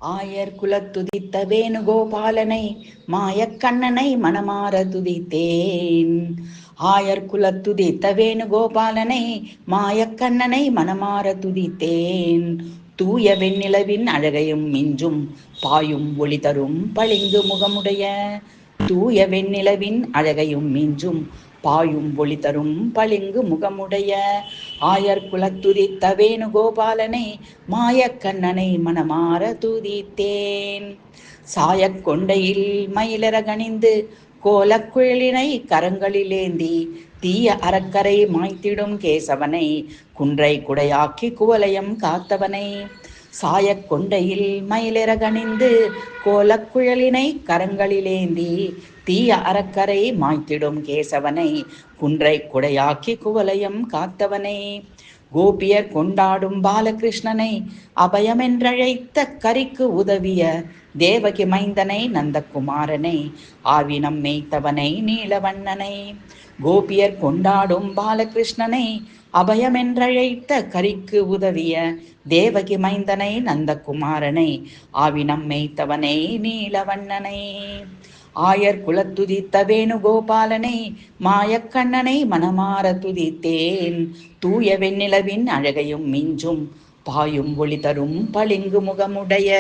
ஆயர் குலத்துதித்த வேணுகோபாலனை மாயக்கண்ணனை மனமார துதித்தேன். ஆயர் குலத்துதித்த வேணுகோபாலனை மாயக்கண்ணனை மனமார துதித்தேன். தூய வெண்ணிலவின் அழகையும் மிஞ்சும் பாயும் ஒளி தரும் பளிங்கு முகமுடைய தூய வெண்ணிலவின் அழகையும் மிஞ்சும் பாயும் ஒளி தரும் பளிங்கு முகமுடைய ஆயர் குலத்துதித்த வேணுகோபாலனை மாயக்கண்ணனை மனமார துதித்தேன். சாயக்கொண்டையில் மயிலரகணிந்து கோலக்குழலினை கரங்களிலேந்தி தீய அறக்கரை மாய்த்திடும் கேசவனை குன்றை குடையாக்கி குவலயம் காத்தவனை சாயக்கொண்டையில் மயிலிறகணிந்து கோலக்குழலினை கரங்களிலேந்தி தீய அறக்கரை மாய்த்திடும் கேசவனை குன்றை குடையாக்கி குவலயம் காத்தவனை கோபியர் கொண்டாடும் பாலகிருஷ்ணனை அபயமென்றழைத்த கரிக்கு உதவிய தேவகி மைந்தனை நந்தகுமாரனை ஆவினம் மேய்த்தவனை நீலவண்ணனை கோபியர் கொண்டாடும் பாலகிருஷ்ணனை அபயமென்றழைத்த கரிக்கு உதவிய தேவகி மைந்தனை நந்தகுமாரனை ஆவினம் மேய்த்தவனை நீலவண்ணனை ஆயர் குலத்துதித்த வேணுகோபாலனை மாயக்கண்ணனை மனமார துதித்தேன். தூய வெண்ணிலவின் அழகையும் மிஞ்சும் பாயும் ஒளி தரும் பளிங்கு முகமுடைய